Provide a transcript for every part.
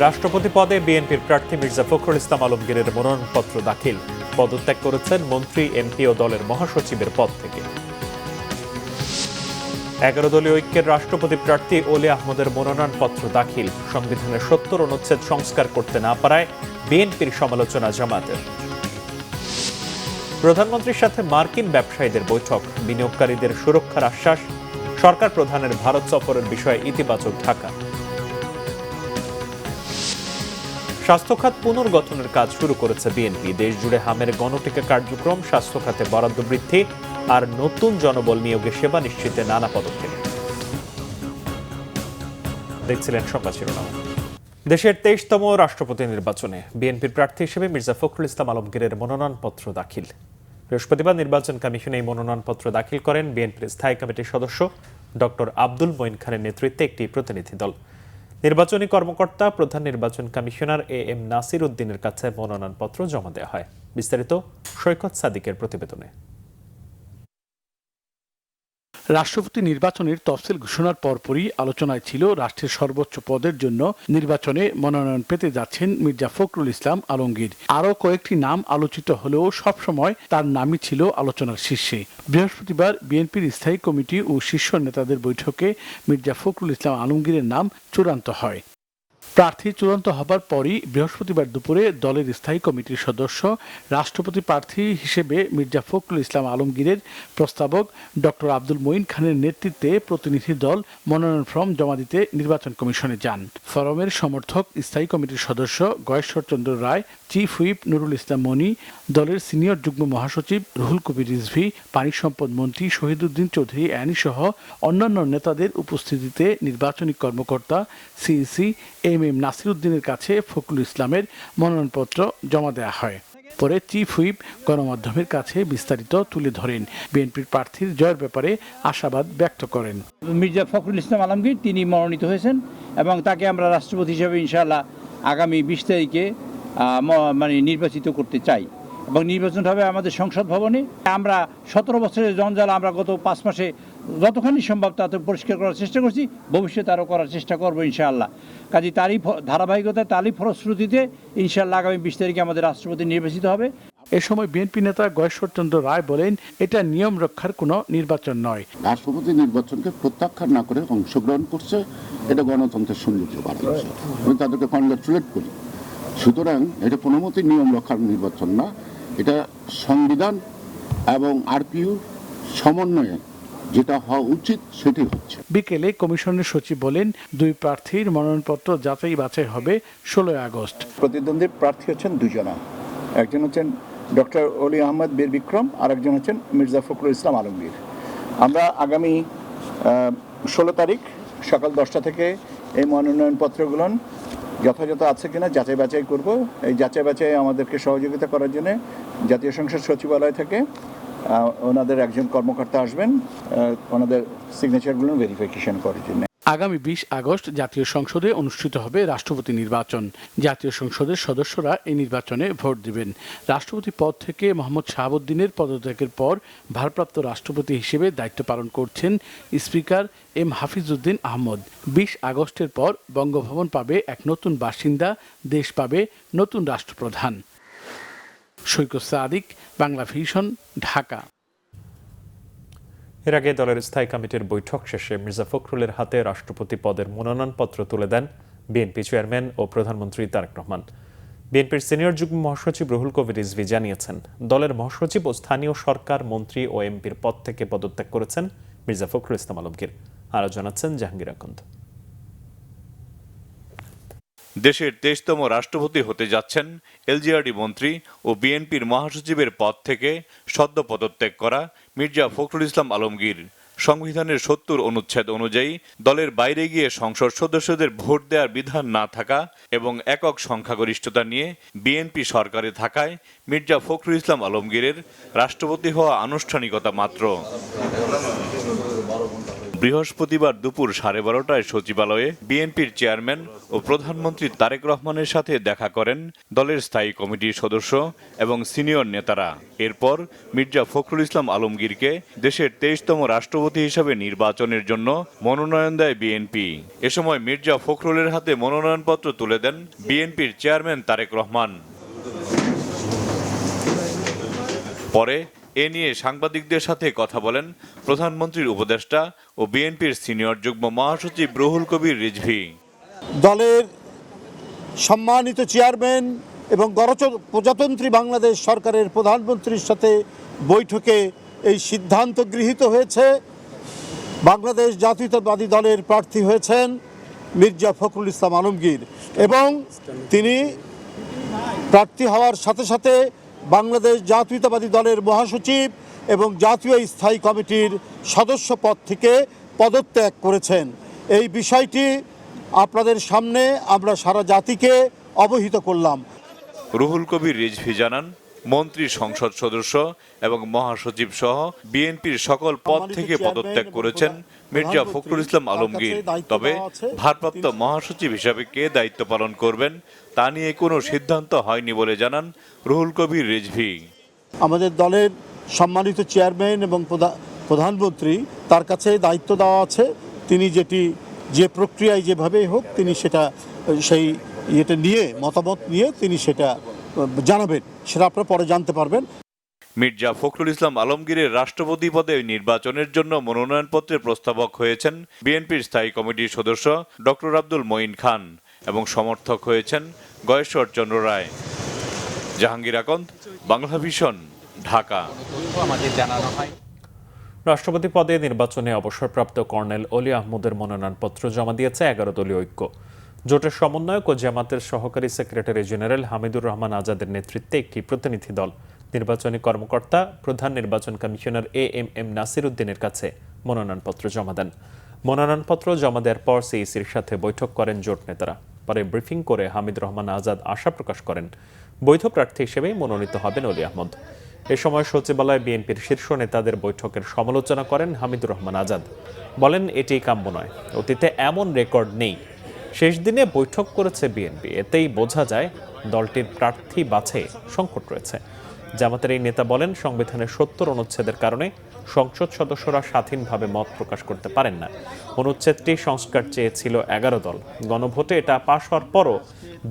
রাষ্ট্রপতি পদে বিএনপির প্রার্থী মির্জা ফখরুল ইসলাম আলমগীরের মনোনয়নপত্র দাখিল। পদত্যাগ করেছেন মন্ত্রী, এমপি ও দলের মহাসচিবের পদ থেকে। 11 দলীয় ঐক্যের রাষ্ট্রপতি প্রার্থী ওলি আহমদের মনোনয়নপত্র দাখিল। সংবিধানের 70 অনুচ্ছেদ সংস্কার করতে না পারায় বিএনপির সমালোচনা জামাতের। প্রধানমন্ত্রীর সাথে মার্কিন ব্যবসায়ীদের বৈঠক, বিনিয়োগকারীদের সুরক্ষার আশ্বাস। সরকার প্রধানের ভারত সফরের বিষয়ে ইতিবাচক ঢাকা। স্বাস্থ্য খাত পুনর্গঠনের কাজ শুরু করেছে বিএনপি। দেশ জুড়ে হামের গণটিকা কার্যক্রম, স্বাস্থ্য খাতে বরাদ্দ বৃদ্ধি আর নতুন জনবল নিয়োগে সেবা নিশ্চিতে নানা পদক্ষেপ। দেখছিলেন সংবাদ শিরোনাম। দেশের 23তম রাষ্ট্রপতি নির্বাচনে বিএনপির প্রার্থী হিসেবে মির্জা ফখরুল ইসলাম আলমগীরের মনোনয়নপত্র দাখিল। বৃহস্পতিবার নির্বাচন কমিশনে এই মনোনয়নপত্র দাখিল করেন বিএনপির স্থায়ী কমিটির সদস্য ডক্টর আব্দুল মঈন খানের নেতৃত্বে একটি প্রতিনিধি দল। নির্বাচনী কর্মকর্তা প্রধান নির্বাচন কমিশনার এম নাসির উদ্দিনের কাছে মনোনয়নপত্র জমা দেওয়া হয়। বিস্তারিত সৈকত সাদিকের প্রতিবেদনে। রাষ্ট্রপতি নির্বাচনের তফসিল ঘোষণার পরপরই আলোচনায় ছিল রাষ্ট্রের সর্বোচ্চ পদের জন্য নির্বাচনে মনোনয়ন পেতে যাচ্ছেন মির্জা ফখরুল ইসলাম আলমগীর। আরও কয়েকটি নাম আলোচিত হলেও সবসময় তার নামই ছিল আলোচনার শীর্ষে। বৃহস্পতিবার বিএনপির স্থায়ী কমিটি ও শীর্ষ নেতাদের বৈঠকে মির্জা ফখরুল ইসলাম আলমগীরের নাম চূড়ান্ত হয়। প্রার্থী চূড়ান্ত হবার পরই বৃহস্পতিবার দুপুরে দলের স্থায়ী কমিটির সদস্য রাষ্ট্রপতি প্রার্থী হিসেবে মির্জা ফখরুল ইসলাম আলমগীরের প্রস্তাবক ডক্টর আব্দুল মঈন খানের নেতৃত্বে প্রতিনিধি দল মনোনয়ন ফর্ম জমা দিতে নির্বাচন কমিশনে যান। ফরমের সমর্থক স্থায়ী কমিটির সদস্য গয়েশ্বরচন্দ্র রায়, চিফ হুইপ নুরুল ইসলাম মনি, দলের সিনিয়র যুগ্ম মহাসচিব রুহুল কবির রিজভী, পানি সম্পদ মন্ত্রী শহীদুদ্দিন চৌধুরী অ্যানি সহ অন্যান্য নেতাদের উপস্থিতিতে নির্বাচনী কর্মকর্তা সিইসি এম নাসির উদ্দিনের কাছে ফখরুল ইসলামের মনোনয়নপত্র জমা দেওয়া হয়। পরে চিফ হুইপ গণমাধ্যমের কাছে বিস্তারিত তুলে ধরেন। বিএনপির প্রার্থীর জয়ের ব্যাপারে আশাবাদ ব্যক্ত করেন। মির্জা ফখরুল ইসলাম আলমগীর তিনি মনোনীত হয়েছেন এবং তাকে আমরা রাষ্ট্রপতি হিসেবে ইনশাআল্লাহ আগামী 20 তারিখে নির্বাচিত করতে চাই এবং নির্বাচন হবে আমাদের সংসদ ভবনে। আমরা 17 বছরের জঞ্জাল আমরা গত 5 মাসে যতখানি সম্ভব তাতে পরিষ্কার করার চেষ্টা করছি, ভবিষ্যতে আরও করার চেষ্টা করবো ইনশাআল্লাহ। কাজে তারই ধারাবাহিকতায় তারই ফলশ্রুতিতে ইনশাআল্লাহ আগামী 20 তারিখে আমাদের রাষ্ট্রপতি নির্বাচিত হবে। এ সময় বিএনপি নেতা গয়েশ্বরচন্দ্র রায় বলেন, এটা নিয়ম রক্ষার কোনো নির্বাচন নয়। রাষ্ট্রপতি নির্বাচনকে প্রত্যাখ্যান না করে অংশগ্রহণ করছে, এটা গণতন্ত্রের সৌন্দর্য বাড়াচ্ছে। আমি তাদেরকে কনগ্রাচুলেট করি। সুতরাং এটা কোনো মতেই নিয়ম রক্ষার নির্বাচন না, এটা সংবিধান এবং আরপিইউ সমন্বয়ে যেটা হওয়া উচিত সেটি হচ্ছে। বিকেলে কমিশনের সচিব বলেন, দুই প্রার্থীর মনোনয়নপত্র যাচাই বাছাই হবে 16 আগস্ট। প্রতিদ্বন্দ্বী প্রার্থী হচ্ছেন দুজনা, একজন হচ্ছেন ডক্টর ওলি আহমদ বীর বিক্রম আর একজন হচ্ছেন মির্জা ফখরুল ইসলাম আলমগীর। আমরা আগামী 16 তারিখ সকাল 10টা থেকে এই মনোনয়নপত্রগুলো যথাযথ আছে কিনা যাচাই বাছাই করব। এই যাচাই বাছাই আমাদেরকে সহযোগিতা করার জন্য জাতীয় সংসদ সচিবালয় থেকে ওনাদের একজন কর্মকর্তা আসবেন ওনাদের সিগনেচারগুলো ভেরিফিকেশন করার জন্য। আগামী 20 আগস্ট জাতীয় সংসদে অনুষ্ঠিত হবে রাষ্ট্রপতি নির্বাচন। জাতীয় সংসদের সদস্যরা এই নির্বাচনে ভোট দিবেন। রাষ্ট্রপতি পদ থেকে মোহাম্মদ শাহাবুদ্দিনের পদত্যাগের পর ভারপ্রাপ্ত রাষ্ট্রপতি হিসেবে দায়িত্ব পালন করছেন স্পিকার এম হাফিজউদ্দিন আহমদ। 20 আগস্টের পর বঙ্গভবন পাবে এক নতুন বাসিন্দা, দেশ পাবে নতুন রাষ্ট্রপ্রধান। সৈকত সাদিক, বাংলা ভিশন, ঢাকা। এর আগে দলের স্থায়ী কমিটির বৈঠক শেষে মির্জা ফখরুলের হাতে রাষ্ট্রপতি পদের মনোনয়নপত্র তুলে দেন বিএনপি চেয়ারম্যান ও প্রধানমন্ত্রী তারেক রহমান। বিএনপির সিনিয়র যুগ্ম মহাসচিব রুহুল কবির রিজভী জানিয়েছেন, দলের মহাসচিব ও স্থানীয় সরকার মন্ত্রী ও এমপির পদ থেকে পদত্যাগ করেছেন মির্জা ফখরুল ইসলাম আলমগীর। আরও জানাচ্ছেন জাহাঙ্গীর আকন্দ। দেশের 23তম রাষ্ট্রপতি হতে যাচ্ছেন এলজিআরডি মন্ত্রী ও বিএনপির মহাসচিবের পদ থেকে সদ্য পদত্যাগ করা মির্জা ফখরুল ইসলাম আলমগীর। সংবিধানের 70 অনুচ্ছেদ অনুযায়ী দলের বাইরে গিয়ে সংসদ সদস্যদের ভোট দেওয়ার বিধান না থাকা এবং একক সংখ্যাগরিষ্ঠতা নিয়ে বিএনপি সরকারে থাকায় মির্জা ফখরুল ইসলাম আলমগীরের রাষ্ট্রপতি হওয়া আনুষ্ঠানিকতা মাত্র। বৃহস্পতিবার দুপুর 12:30টায় সচিবালয়ে বিএনপির চেয়ারম্যান ও প্রধানমন্ত্রী তারেক রহমানের সাথে দেখা করেন দলের স্থায়ী কমিটির সদস্য এবং সিনিয়র নেতারা। এরপর মির্জা ফখরুল ইসলাম আলমগীরকে দেশের 23তম রাষ্ট্রপতি হিসেবে নির্বাচনের জন্য মনোনয়ন দেয় বিএনপি। এ সময় মির্জা ফখরুলের হাতে মনোনয়নপত্র তুলে দেন বিএনপির চেয়ারম্যান তারেক রহমান। পরে এ নিয়ে সাংবাদিকদের সাথে কথা বলেন প্রধানমন্ত্রীর উপদেষ্টা ও বিএনপির সিনিয়র যুগ্ম মহাসচিব রুহুল কবির রিজভী। দলের সম্মানিত চেয়ারম্যান এবং প্রজাতন্ত্রী বাংলাদেশ সরকারের প্রধানমন্ত্রীর সাথে বৈঠকে এই সিদ্ধান্ত গৃহীত হয়েছে। বাংলাদেশ জাতীয়তাবাদী দলের প্রার্থী হয়েছেন মির্জা ফখরুল ইসলাম আলমগীর এবং তিনি প্রার্থী হওয়ার সাথে সাথে বাংলাদেশ জাতীয়তাবাদী দলের মহাসচিব এবং জাতীয় স্থায়ী কমিটির সদস্য পদ থেকে পদত্যাগ করেছেন। এই বিষয়টি আপনাদের সামনে আমরা সারা জাতিকে অবহিত করলাম। রুহুল কবির রিজভী জানান, মন্ত্রী, সংসদ সদস্য এবং মহাসচিব সহ বিএনপির সকল পদ থেকে পদত্যাগ করেছেন মির্জা ফখরুল ইসলাম আলমগীর। তবে ভারপ্রাপ্ত মহাসচিব হিসাবে কে দায়িত্ব পালন করবেন তা নিয়ে কোনো সিদ্ধান্ত হয়নি বলে জানান রুহুল কবির রিজভী। আমাদের দলের সম্মানিত চেয়ারম্যান এবং প্রধানমন্ত্রী, তার কাছে দায়িত্ব দেওয়া আছে। তিনি যে প্রক্রিয়ায় যেভাবে হোক তিনি সেই নিয়ে মতামত নিয়ে তিনি সেটা জানাবেন, সেটা আপনারা পরে জানতে পারবেন। মির্জা ফখরুল ইসলাম আলমগীরের রাষ্ট্রপতি পদে নির্বাচনের জন্য মনোনয়নপত্রের প্রস্তাবক হয়েছেন বিএনপির স্থায়ী কমিটির সদস্য ডক্টর আব্দুল মঈন খান এবং সমর্থক হয়েছেন গয়েশ্বর চন্দ্র রায়। জাহাঙ্গীর আকন্দ, বাংলা ভিশন, ঢাকা। রাষ্ট্রপতি পদে নির্বাচনে অবসরপ্রাপ্ত কর্নেল অলি আহমদের মনোনয়নপত্র জমা দিয়েছে 11 দলীয় ঐক্য। জোটের সমন্বয়ক ও জামাতের সহকারী সেক্রেটারি জেনারেল হামিদুর রহমান আজাদের নেতৃত্বে একটি প্রতিনিধি দল নির্বাচনী কর্মকর্তা প্রধান নির্বাচন কমিশনার এএমএম নাসির উদ্দিনের কাছে মনোনয়নপত্র জমা দেন। মনোনয়নপত্র জমা দেওয়ার পর সিইসির সাথে বৈঠক করেন জোট নেতারা। পরে ব্রিফিং করে হামিদুর রহমান আজাদ আশা প্রকাশ করেন বৈধ প্রার্থী হিসেবেই মনোনীত হবেন অলি আহমদ। এ সময় সচিবালয়ে বিএনপির শীর্ষ নেতাদের বৈঠকের সমালোচনা করেন হামিদুর রহমান আজাদ। বলেন, এটি কাম্য নয়, অতীতে এমন রেকর্ড নেই। শেষ দিনে বৈঠক করেছে বিএনপি, এতেই বোঝা যায় দলটির প্রার্থী বাছাই সংকট রয়েছে। জামাতের এই নেতা বলেন, সংবিধানের 70 অনুচ্ছেদের কারণে সংসদ সদস্যরা স্বাধীনভাবে মত প্রকাশ করতে পারেন না। অনুচ্ছেদটি সংস্কার চেয়েছিল 11 দল। গণভোটে এটা পাশ হওয়ার পরও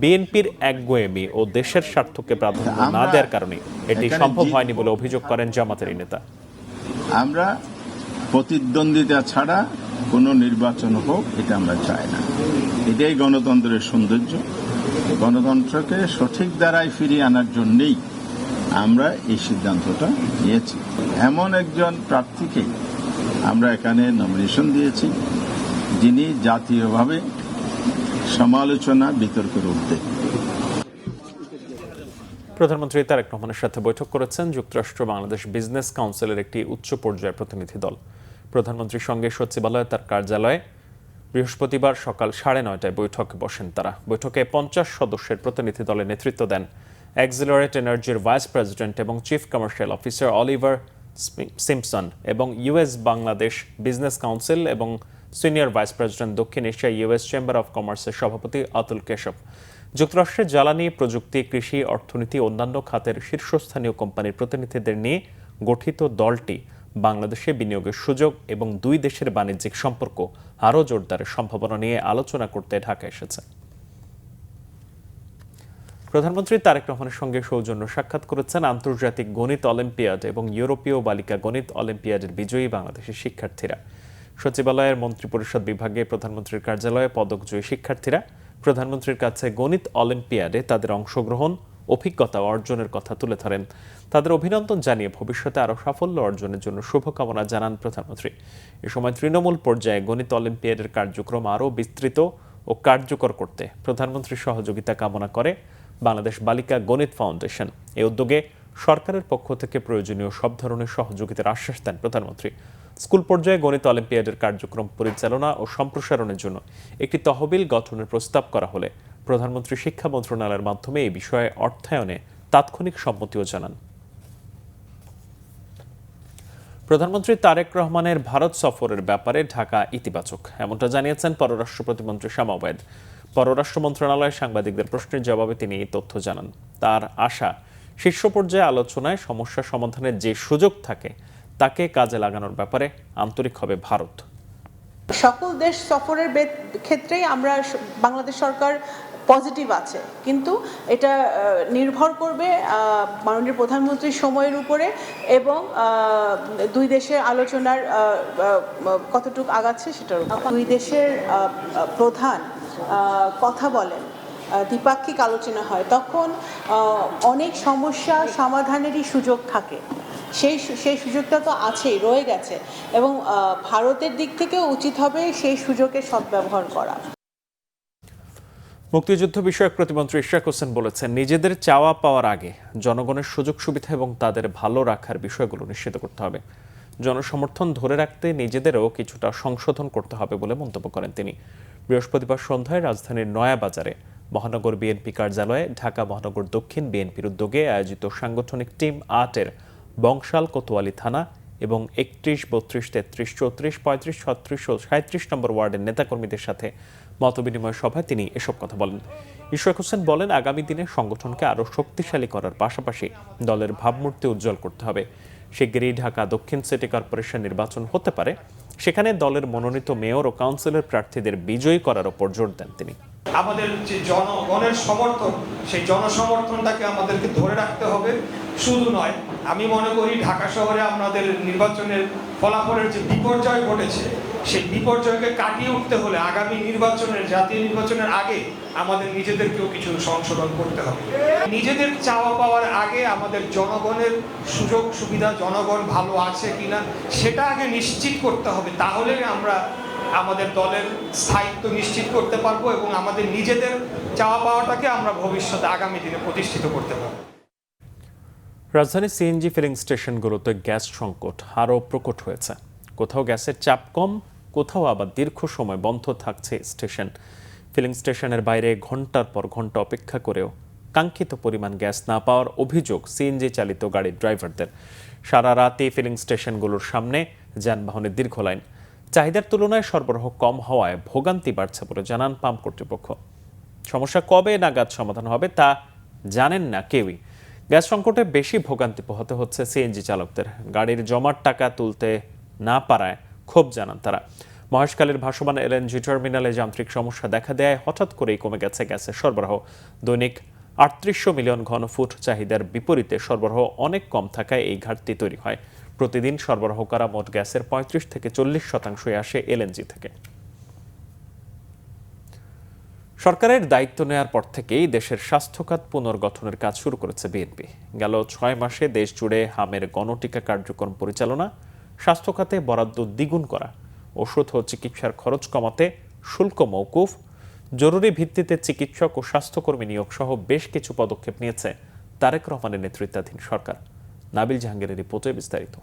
বিএনপির একগুঁয়েমি ও দেশের স্বার্থকে প্রাধান্য না দেওয়ার কারণে এটি সম্ভব হয়নি বলে অভিযোগ করেন জামাতের এই নেতা। আমরা প্রতিদ্বন্দ্বিতা ছাড়া কোনো নির্বাচন হোক, এটা আমরা চাই না। এটাই গণতন্ত্রের সৌন্দর্য। গণতন্ত্রকে সঠিক দ্বারায় ফিরিয়ে আনার জন্যেই আমরা এই সিদ্ধান্তটা নিয়েছি। এমন একজন প্রার্থীকে আমরা এখানে নমিনেশন দিয়েছি যিনি জাতীয়ভাবে সমালোচনা, বিতর্কের ঊর্ধ্বে। প্রধানমন্ত্রী তারেক রহমানের সাথে বৈঠক করেছেন যুক্তরাষ্ট্র বাংলাদেশ বিজনেস কাউন্সিলের একটি উচ্চ পর্যায়ের প্রতিনিধি দল। প্রধানমন্ত্রীর সঙ্গে সচিবালয়ে তার কার্যালয়ে বৃহস্পতিবার সকাল 9:30টায় বৈঠকে বসেন তারা। বৈঠকে 50 সদস্যের প্রতিনিধি দলের নেতৃত্ব দেন এক্সিলারেট এনার্জির ভাইস প্রেসিডেন্ট এবং chief commercial officer Oliver Simpson এবং ইউএস বাংলাদেশ বিজনেস কাউন্সিল এবং সিনিয়র ভাইস প্রেসিডেন্ট দক্ষিণ এশিয়া ইউএস চেম্বার অব কমার্সের সভাপতি অতুল কেশব। যুক্তরাষ্ট্রের জ্বালানি, প্রযুক্তি, কৃষি, অর্থনীতি, অন্যান্য খাতের শীর্ষস্থানীয় কোম্পানির প্রতিনিধিদের নিয়ে গঠিত দলটি বাংলাদেশে বিনিয়োগের সুযোগ এবং দুই দেশের বাণিজ্যিক সম্পর্ক আরও জোরদারের সম্ভাবনা নিয়ে আলোচনা করতে ঢাকা এসেছে। প্রধানমন্ত্রী তারেক রহমানের সঙ্গে সৌজন্য সাক্ষাৎ করেছেন আন্তর্জাতিক গণিত অলিম্পিয়াড এবং ইউরোপীয় বালিকা গণিত অলিম্পিয়াডের বিজয়ী বাংলাদেশের শিক্ষার্থীরা। সচিবালয়ের মন্ত্রিপরিষদ বিভাগে প্রধানমন্ত্রীর কার্যালয়ে পদকজয়ী শিক্ষার্থীরা প্রধানমন্ত্রীর কাছে গণিত অলিম্পিয়াডে তাদের অংশগ্রহণ, অভিজ্ঞতা অর্জনের কথা তুলে ধরেন। তাদের অভিনন্দন জানিয়ে ভবিষ্যতে আরও সাফল্য অর্জনের জন্য শুভকামনা জানান প্রধানমন্ত্রী। এ সময় তৃণমূল পর্যায়ে গণিত অলিম্পিয়াডের কার্যক্রম আরও বিস্তৃত ও কার্যকর করতে প্রধানমন্ত্রীর সহযোগিতা কামনা করে বাংলাদেশ বালিকা গণিত ফাউন্ডেশন। এই উদ্যোগে সরকারের পক্ষ থেকে প্রয়োজনীয় সব ধরনের সহযোগিতার আশ্বাস দেন প্রধানমন্ত্রী। স্কুল পর্যায়ে গণিত অলিম্পিয়াডের কার্যক্রম পরিচালনা ও সম্প্রসারণের জন্য একটি তহবিল গঠনের প্রস্তাব করা হলে প্রধানমন্ত্রী শিক্ষা মন্ত্রণালয়ের মাধ্যমে এই বিষয়ে অর্থায়নে তাৎক্ষণিক সম্মতিও জানান। প্রধানমন্ত্রী তারেক রহমানের ভারত সফরের ব্যাপারে ঢাকা ইতিবাচক, এমনটা জানিয়েছেন পররাষ্ট্র প্রতিমন্ত্রী শামা ওবায়েদ। পররাষ্ট্র মন্ত্রণালয়ে সাংবাদিকদের প্রশ্নের জবাবে তিনি এই তথ্য জানান। তার আশা, শীর্ষ পর্যায়ে আলোচনায় সমস্যা সমাধানের যে সুযোগ থাকে তাকে কাজে লাগানোর ব্যাপারে আন্তরিক হবে ভারত। সকল দেশ সফরের ক্ষেত্রেই আমরা বাংলাদেশ সরকার পজিটিভ আছে, কিন্তু এটা নির্ভর করবে মাননীয় প্রধানমন্ত্রীর সময়ের উপরে এবং দুই দেশের আলোচনার কতটুকু আগাচ্ছে সেটার উপর। দুই দেশের প্রধান কথা বলেন, দ্বিপাক্ষিক আলোচনা হয়, তখন অনেক সমস্যা সমাধানেরই সুযোগ থাকে। সেই সুযোগটা তো আছেই, রয়ে গেছে, এবং ভারতের দিক থেকেও উচিত হবে সেই সুযোগের সদ্ব্যবহার করা। মুক্তিযুদ্ধ বিষয়ক প্রতিমন্ত্রী ইশরাক হোসেন বলেছেন, নিজেদের চাওয়া পাওয়ার আগে জনগণের সুযোগ সুবিধা এবং তাদের ভালো রাখার বিষয়গুলো নিশ্চিত করতে হবে। জনসমর্থন ধরে রাখতে নিজেদেরও কিছুটা সংশোধন করতে হবে বলে মন্তব্য করেন তিনি। বৃহস্পতিবার সন্ধ্যায় রাজধানীর নয়াবাজারে মহানগর বিএনপি কার্যালয়ে ঢাকা মহানগর দক্ষিণ বিএনপির উদ্যোগে আয়োজিত সাংগঠনিক টিম ৮-এর বংশাল, কোতোয়ালি থানা এবং ৩১, ৩২, ৩৩, ৩৪, ৩৫, ৩৬ ও ৩৭ নম্বর ওয়ার্ডের নেতাকর্মীদের সাথে মতবিনিময় সভায় তিনি এসব কথা বলেন। ইশরাক হোসেন বলেন, আগামী দিনে সংগঠনকে আরও শক্তিশালী করার পাশাপাশি দলের ভাবমূর্তি উজ্জ্বল করতে হবে। শিগগিরই ঢাকা দক্ষিণ সিটি কর্পোরেশন নির্বাচন হতে পারে, সেখানে দলের মনোনীত মেয়র ও কাউন্সিলর প্রার্থীদের বিজয়ী করার উপর জোর দেন তিনি। আমাদের যে জনগণের সমর্থন, সেই জনসমর্থনটাকে আমাদেরকে ধরে রাখতে হবে। শুধু নয়, আমি মনে করি ঢাকা শহরে আমাদের নির্বাচনের ফলাফলের যে বিপর্যয় ঘটেছে, সেই বিপর্যয়কে কাটিয়ে উঠতে হলে আগামী নির্বাচনের, জাতীয় নির্বাচনের আগে আমাদের নিজেদেরকেও কিছু সংশোধন করতে হবে। নিজেদের চাওয়া পাওয়ার আগে আমাদের জনগণের সুযোগ সুবিধা, জনগণ ভালো আছে কিনা সেটা আগে নিশ্চিত করতে হবে। তাহলে আমরা আমাদের দলের স্থায়িত্ব নিশ্চিত করতে পারবো এবং আমাদের নিজেদের চাওয়া পাওয়াটাকে আমরা ভবিষ্যতে আগামী দিনে প্রতিষ্ঠিত করতে পারবো। রাজধানীর সিএনজি ফিলিং স্টেশনগুলোতে গ্যাস সংকট আরও প্রকট হয়েছে। কোথাও গ্যাসের চাপ কম, কোথাও আবার দীর্ঘ সময় বন্ধ থাকছে স্টেশন। ফিলিং স্টেশনের বাইরে ঘন্টার পর ঘন্টা অপেক্ষা করেও কাঙ্ক্ষিত পরিমাণ গ্যাস না পাওয়ার অভিযোগ সিএনজি চালিত গাড়ির ড্রাইভারদের। সারা রাতে ফিলিং স্টেশনগুলোর সামনে যানবাহনের দীর্ঘ লাইন। চাহিদার তুলনায় সরবরাহ কম হওয়ায় ভোগান্তি বাড়ছে বলে জানান পাম্প কর্তৃপক্ষ। সমস্যা কবে নাগাদ সমাধান হবে তা জানেন না কেউই। গ্যাস সংকটে বেশি ভোগান্তি পোহাতে হচ্ছে সিএনজি চালকদের। গাড়ির জমার টাকা তুলতে না পারায় ক্ষোভ জানান তারা। মহেশখালীর ভাসমান এলএনজি টার্মিনালে যান্ত্রিক সমস্যা দেখা দেয় হঠাৎ করেই কমে গেছে গ্যাসের সরবরাহ। দৈনিক ৩৮০০ মিলিয়ন ঘনফুট চাহিদার বিপরীতে সরবরাহ অনেক কম থাকায় এই ঘাটতি তৈরি হয়। প্রতিদিন সরবরাহ করা মোট গ্যাসের ৩৫ থেকে ৪০% আসে এলএনজি থেকে। সরকারের দায়িত্ব নেয়ার পর থেকেই দেশের স্বাস্থ্য খাত পুনর্গঠনের কাজ শুরু করেছে বিএনপি। গেল ৬ মাসে দেশ জুড়ে হামের গণটিকা কার্যক্রম পরিচালনা, স্বাস্থ্য খাতে বরাদ্দ দ্বিগুণ করা, ওষুধ ও চিকিৎসার খরচ কমাতে শুল্ক মওকুফ, জরুরি ভিত্তিতে চিকিৎসক ও স্বাস্থ্যকর্মী নিয়োগ সহ বেশ কিছু পদক্ষেপ নিয়েছে তারেক রহমানের নেতৃত্বাধীন সরকার। নাবিল জাহাঙ্গীরের রিপোর্টে বিস্তারিত।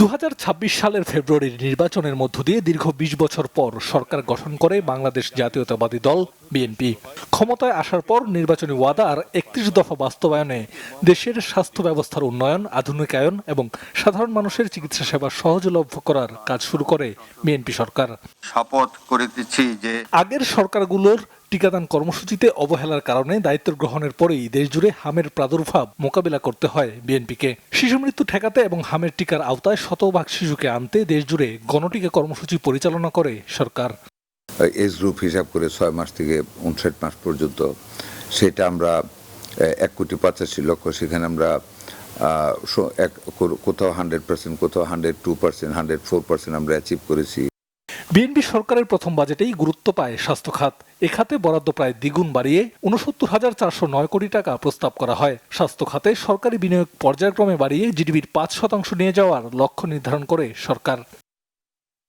২০২৬ সালের ফেব্রুয়ারির নির্বাচনের মধ্য দিয়ে দীর্ঘ ২০ বছর পর সরকার গঠন করে বাংলাদেশ জাতীয়তাবাদী দল বিএনপি। ক্ষমতায় আসার পর নির্বাচনী ওয়াদা আর ৩১ দফা বাস্তবায়নে দেশের স্বাস্থ্য ব্যবস্থার উন্নয়ন, আধুনিকায়ন এবং সাধারণ মানুষের চিকিৎসা সেবা সহজলভ্য করার কাজ শুরু করে বিএনপি সরকার। শপথ করিতেছি যে আগের সরকারগুলোর টিকাদান কর্মসূচিতে অবহেলার কারণে দায়িত্ব গ্রহণের পরেই দেশজুড়ে হামের প্রাদুর্ভাব মোকাবিলা করতে হয় বিএনপিকে। শিশু মৃত্যু ঠেকাতে এবং হামের টিকার আওতায় ১০০% শিশুকে আনতে দেশজুড়ে গণটিকা কর্মসূচি পরিচালনা করে সরকার। এজ গ্রুপ হিসাব করে ৬ মাস থেকে ৫৯ মাস পর্যন্ত, সেটা আমরা ১,৮৫,০০,০০০, সেখানে আমরা কোথাও ১০০%, কোথাও ১০২%, ১০৪% আমরা অ্যাচিভ করেছি। বিএনপি সরকারের প্রথম বাজেটেই গুরুত্ব পায় স্বাস্থ্য খাত। এ খাতে বরাদ্দ প্রায় দ্বিগুণ বাড়িয়ে ৬৯,৪০৯ কোটি টাকা প্রস্তাব করা হয়। স্বাস্থ্য খাতে সরকারি বিনিয়োগ পর্যায়ক্রমে বাড়িয়ে জিডিপির ৫% নিয়ে যাওয়ার লক্ষ্য নির্ধারণ করে সরকার।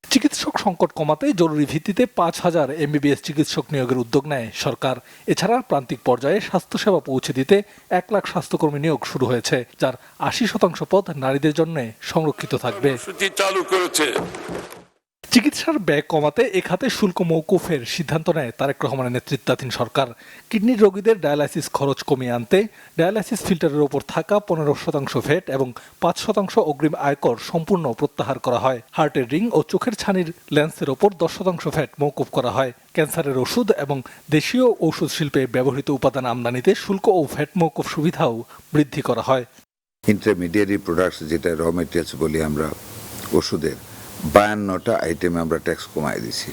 চিকিৎসক সংকট কমাতে জরুরি ভিত্তিতে ৫,০০০ এমবিবিএস চিকিৎসক নিয়োগের উদ্যোগ নেয় সরকার। এছাড়া প্রান্তিক পর্যায়ে স্বাস্থ্যসেবা পৌঁছে দিতে ১ লাখ স্বাস্থ্যকর্মী নিয়োগ শুরু হয়েছে, যার ৮০% পদ নারীদের জন্য সংরক্ষিত থাকবে। চিকিৎসার ব্যয় কমাতে এ খাতে শুল্ক মওকুফের সিদ্ধান্ত নেয় তারেক রহমানের নেতৃত্বাধীন সরকার। কিডনির রোগীদের ডায়ালাইসিস খরচ কমিয়ে আনতে ডায়ালাইসিস ফিল্টারের ওপর থাকা 15% ভ্যাট এবং 5% অগ্রিম আয়কর সম্পূর্ণ প্রত্যাহার করা হয়। হার্টের রিং ও চোখের ছানির লেন্সের ওপর 10% ভ্যাট মওকুফ করা হয়। ক্যান্সারের ওষুধ এবং দেশীয় ঔষধ শিল্পে ব্যবহৃত উপাদান আমদানিতে শুল্ক ও ভ্যাট মওকুফ সুবিধাও বৃদ্ধি করা হয়। ইন্টারমিডিয়েট প্রোডাক্টস, যেটা র মেটেরিয়ালস বলি আমরা, ওষুধের 52টা আইটেমে আমরা ট্যাক্স কমাই দিছি।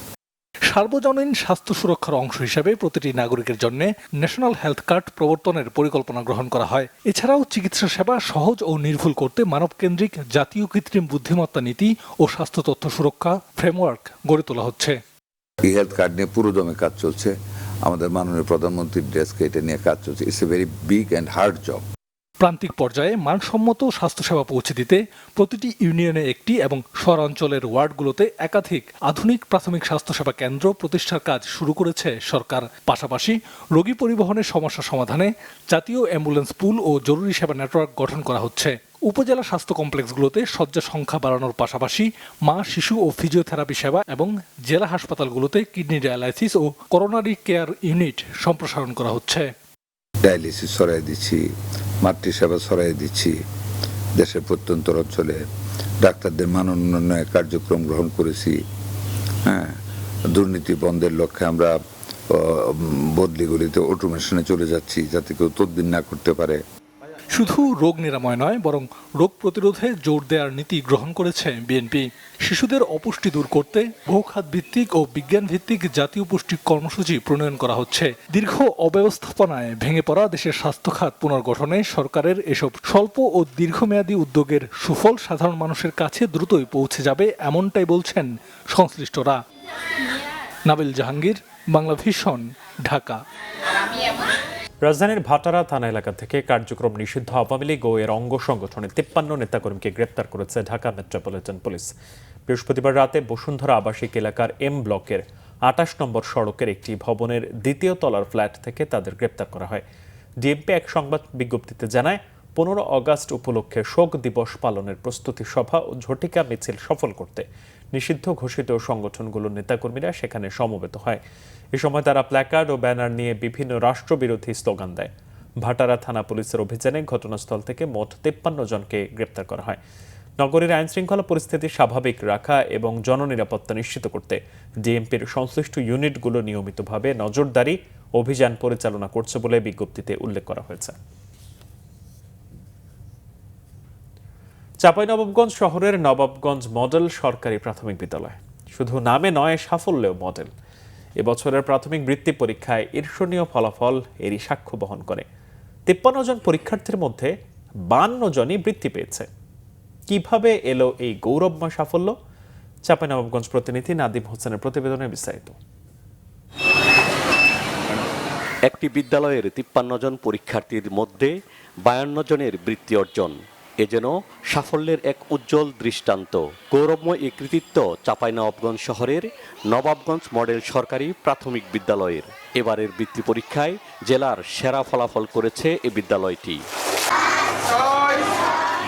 সার্বজনীন স্বাস্থ্য সুরক্ষার অংশ হিসেবে প্রতিটি নাগরিকের জন্য ন্যাশনাল হেলথ কার্ড প্রবর্তনের পরিকল্পনা গ্রহণ করা হয়। এছাড়াও চিকিৎসা সেবা সহজ ও নির্ভুল করতে মানবকেন্দ্রিক জাতীয় কৃত্রিম বুদ্ধিমত্তা নীতি ও স্বাস্থ্য তথ্য সুরক্ষা ফ্রেমওয়ার্ক গড়ে তোলা হচ্ছে। এই হেলথ কার্ড নিয়ে পুরোদমে কাজ চলছে। আমাদের মাননীয় প্রধানমন্ত্রীর ডেস্কে এটা নিয়ে কাজ চলছে। It's a very big and hard job. প্রান্তিক পর্যায়ে মানসম্মত স্বাস্থ্যসেবা পৌঁছে দিতে প্রতিটি ইউনিয়নে একটি এবং শহরাঞ্চলের ওয়ার্ডগুলোতে একাধিক আধুনিক প্রাথমিক স্বাস্থ্যসেবা কেন্দ্র প্রতিষ্ঠার কাজ শুরু করেছে সরকার। পাশাপাশি রোগী পরিবহনের সমস্যা সমাধানে জাতীয় অ্যাম্বুলেন্স পুল ও জরুরি সেবা নেটওয়ার্ক গঠন করা হচ্ছে। উপজেলা স্বাস্থ্য কমপ্লেক্সগুলোতে শয্যা সংখ্যা বাড়ানোর পাশাপাশি মা, শিশু ও ফিজিওথেরাপি সেবা এবং জেলা হাসপাতালগুলোতে কিডনি ডায়ালাইসিস ও করোনারি কেয়ার ইউনিট সম্প্রসারণ করা হচ্ছে। ডায়ালিসিস ছড়াই দিচ্ছি, মাতৃসেবা ছড়াই দিচ্ছি। দেশের প্রত্যন্ত অঞ্চলে ডাক্তারদের মান উন্নয়নের কার্যক্রম গ্রহণ করেছি। দুর্নীতি বন্ধের লক্ষ্যে আমরা বদলিগুলিতে অটোমেশনে চলে যাচ্ছি, যাতে কেউ তদবির না করতে পারে। শুধু রোগ নিরাময় নয়, বরং রোগ প্রতিরোধে জোর দেওয়ার নীতি গ্রহণ করেছে বিএনপি। শিশুদের অপুষ্টি দূর করতে বহুখাত ভিত্তিক ও বিজ্ঞান ভিত্তিক জাতীয় পুষ্টি কর্মসূচি প্রণয়ন করা হচ্ছে। দীর্ঘ অব্যবস্থাপনায় ভেঙে পড়া দেশের স্বাস্থ্য খাত পুনর্গঠনে সরকারের এসব স্বল্প ও দীর্ঘমেয়াদী উদ্যোগের সুফল সাধারণ মানুষের কাছে দ্রুতই পৌঁছে যাবে, এমনটাই বলছেন সংশ্লিষ্টরা। নাবিল জাহাঙ্গীর, বাংলা ভিশন, ঢাকা। রাজধানীর ভাটারা থানা এলাকা থেকে কার্যক্রম নিষিদ্ধ আওয়ামী লীগ ও এর অঙ্গ সংগঠনের 53 নেতাকর্মীকে গ্রেপ্তার করেছে ঢাকা মেট্রোপলিটন পুলিশ। বৃহস্পতিবার রাতে বসুন্ধরা আবাসিক এলাকার এম ব্লকের 28 নম্বর সড়কের একটি ভবনের 2য় তলার ফ্ল্যাট থেকে তাদের গ্রেপ্তার করা হয়। ডিএমপি এক সংবাদ বিজ্ঞপ্তিতে জানায়, 15 আগস্ট উপলক্ষে শোক দিবস পালনের প্রস্তুতি সভা ও ঝটিকা মিছিল সফল করতে নিষিদ্ধ ঘোষিত সংগঠনগুলোর নেতাকর্মীরা সেখানে সমবেত হয়। এ সময় তারা প্ল্যাকার্ড ও ব্যানার নিয়ে বিভিন্ন রাষ্ট্রবিরোধী স্লোগান দেয়। ভাটারা থানা পুলিশের অভিযানে ঘটনাস্থল থেকে মোট 53 জনকে গ্রেপ্তার করা হয়। নগরীর আইনশৃঙ্খলা পরিস্থিতি স্বাভাবিক রাখা এবং জননিরাপত্তা নিশ্চিত করতে ডিএমপির সংশ্লিষ্ট ইউনিটগুলো নিয়মিতভাবে নজরদারি অভিযান পরিচালনা করছে বলে বিজ্ঞপ্তিতে উল্লেখ করা হয়েছে। চাঁপাইনবাবগঞ্জ শহরের নবাবগঞ্জ মডেল সরকারি প্রাথমিক বিদ্যালয় শুধু নামে নয়, সাফল্যেও মডেল। এবছরের প্রাথমিক বৃত্তি পরীক্ষায় ঈর্ষণীয় ফলাফল এরই সাক্ষ্য বহন করে। 53 জন পরীক্ষার্থীর মধ্যে 52 জনই বৃত্তি পেয়েছে। কিভাবে এলো এই গৌরবময় সাফল্য? চাঁপাইনবাবগঞ্জ প্রতিনিধি নাদিম হোসেনের প্রতিবেদনে বিস্তারিত। একটি বিদ্যালয়ের 53 জন পরীক্ষার্থীর মধ্যে 52 জনের বৃত্তি অর্জন, এ যেন সাফল্যের এক উজ্জ্বল দৃষ্টান্ত। গৌরবময় এই কৃতিত্ব চাঁপাইনবাবগঞ্জ শহরের নবাবগঞ্জ মডেল সরকারি প্রাথমিক বিদ্যালয়ের। এবারের বৃত্তি পরীক্ষায় জেলার সেরা ফলাফল করেছে এই বিদ্যালয়টি।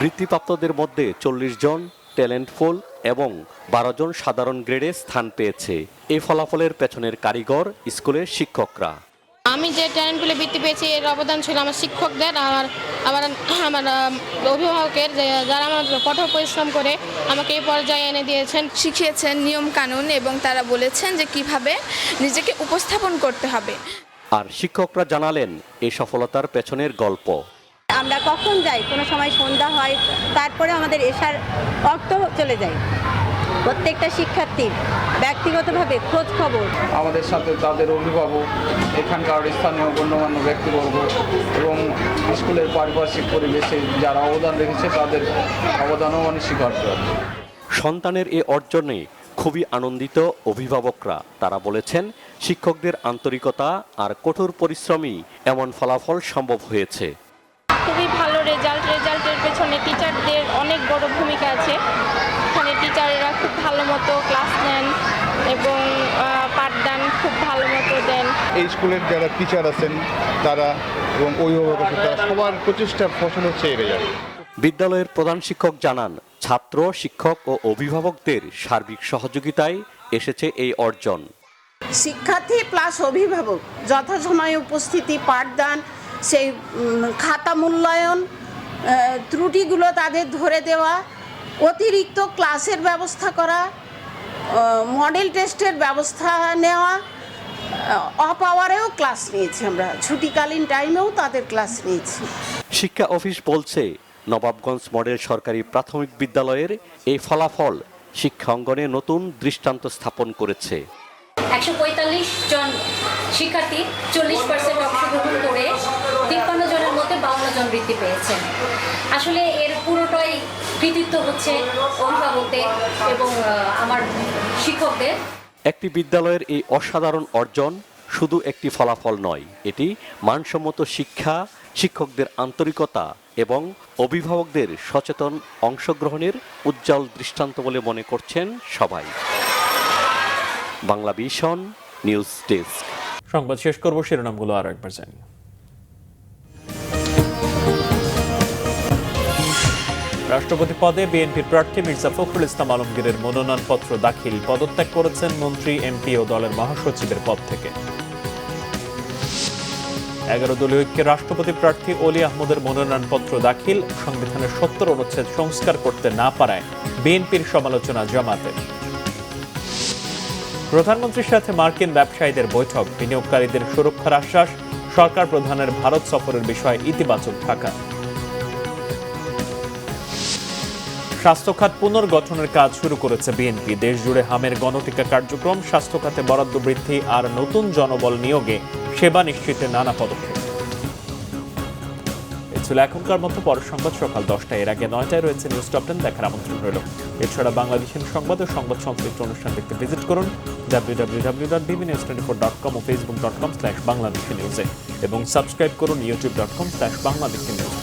বৃত্তিপ্রাপ্তদের মধ্যে 40 জন ট্যালেন্টফুল এবং 12 জন সাধারণ গ্রেডে স্থান পেয়েছে। এই ফলাফলের পেছনের কারিগর স্কুলের শিক্ষকরা। আমি যে ট্যালেন্টগুলো বৃত্তি পেয়েছি এর অবদান ছিল আমার শিক্ষকদের, আমার অভিভাবকের, যারা আমার কঠোর পরিশ্রম করে আমাকে এই পর্যায়ে এনে দিয়েছেন, শিখিয়েছেন নিয়ম কানুন এবং তারা বলেছেন যে কিভাবে নিজেকে উপস্থাপন করতে হবে। আর শিক্ষকরা জানালেন এই সফলতার পেছনের গল্প। আমরা কখন যাই, কোনো সময় সন্ধ্যা হয়, তারপরে আমাদের এসার অর্থ চলে যায়। প্রত্যেকটা শিক্ষার্থীর ব্যক্তিগতভাবে খোঁজ খবর, আমাদের সাথে তাদের অভিভাবক, এখানকার স্থানীয় গণ্যমান্য ব্যক্তিবর্গ এবং স্কুলের পারিপার্শ্বিক পরিবেশে যারা অবদান রেখেছে তাদের অবদানও অনস্বীকার্য। সন্তানের এ অর্জনে খুবই আনন্দিত অভিভাবকরা। তারা বলেছেন শিক্ষকদের আন্তরিকতা আর কঠোর পরিশ্রমই এমন ফলাফল সম্ভব হয়েছে। খুবই ভালো রেজাল্টের পেছনে টিচারদের অনেক বড় ভূমিকা আছে। এখানে টিচাররা খুব ভালো মতো ক্লাস নেন এবং পাঠদান খুব ভালো মতো দেন। এই স্কুলের যারা টিচার আছেন তারা এবং অভিভাবক আছেন, তারা সবার প্রচেষ্টার ফসল হচ্ছে এই রেজাল্ট। বিদ্যালয়ের প্রধান শিক্ষক জানান, ছাত্র, শিক্ষক ও অভিভাবকদের সার্বিক সহযোগিতায় এসেছে এই অর্জন। শিক্ষার্থী প্লাস অভিভাবক যথাসময়ে উপস্থিতি, পাঠদান, সেই খাতা মূল্যায়ন, ত্রুটিগুলো তাদের ধরে দেওয়া, অতিরিক্ত ক্লাসের ব্যবস্থা করা, মডেল টেস্টের ব্যবস্থা নেওয়া, অফ আওয়ারেও ক্লাস নিয়েছি, আমরা ছুটিকালীন টাইমেও তাদের ক্লাস নিয়েছি। শিক্ষা অফিস বলছে, নবাবগঞ্জ মডেল সরকারি প্রাথমিক বিদ্যালয়ের এই ফলাফল শিক্ষা অঙ্গনে নতুন দৃষ্টান্ত স্থাপন করেছে। 145 জন শিক্ষার্থী 40% অংশগ্রহণ করে 53 জনের মধ্যে 52 জন বৃত্তি পেয়েছেন। আসলে এর পুরোটাই কৃতিত্ব হচ্ছে অভিভাবকদের এবং আমার শিক্ষকদের। একটি বিদ্যালয়ের এই অসাধারণ অর্জন শুধু একটি ফলাফল নয়, এটি মানসম্মত শিক্ষা, শিক্ষকদের আন্তরিকতা এবং অভিভাবকদের সচেতন অংশগ্রহণের উজ্জ্বল দৃষ্টান্ত বলে মনে করছেন সবাই। Bangla vision news desk. সংবাদ শেষ করব, শিরোনামগুলো আর একবার জানি। রাষ্ট্রপতি পদে বিএনপির প্রার্থী মির্জা ফখরুল ইসলাম আলমগীরের মনোনয়নপত্র দাখিল। পদত্যাগ করেছেন মন্ত্রী, এমপি ও দলের মহাসচিবের পদ থেকে। 11 দলীয় ঐক্যের রাষ্ট্রপতি প্রার্থী অলি আহমদের মনোনয়নপত্র দাখিল। সংবিধানের 70 অনুচ্ছেদ সংস্কার করতে না পারায় বিএনপির সমালোচনা জামাতের। প্রধানমন্ত্রীর সাথে মার্কিন ব্যবসায়ীদের বৈঠক, বিনিয়োগকারীদের সুরক্ষার আশ্বাস। সরকার প্রধানের ভারত সফরের বিষয়ে ইতিবাচক থাকা। স্বাস্থ্য খাত পুনর্গঠনের কাজ শুরু করেছে বিএনপি। দেশ জুড়ে হামের গণটিকা কার্যক্রম, স্বাস্থ্য খাতে বরাদ্দ বৃদ্ধি আর নতুন জনবল নিয়োগে সেবা নিশ্চিতে নানা পদক্ষেপ। এ ছিল এখনকার মতো। পরের সংবাদ সকাল 10টায়, এর আগে 9টায় রয়েছে নিউজ টপ 10 দেখার আমন্ত্রণ রইল। এছাড়া বাংলাদেশের সংবাদ ও সংবাদ সংশ্লিষ্ট অনুষ্ঠান দেখতে ভিজিট করুন www.bbnews24.com ও facebook.com/bangladeshinews এবং সাবস্ক্রাইব করুন youtube.com/bangladeshinews।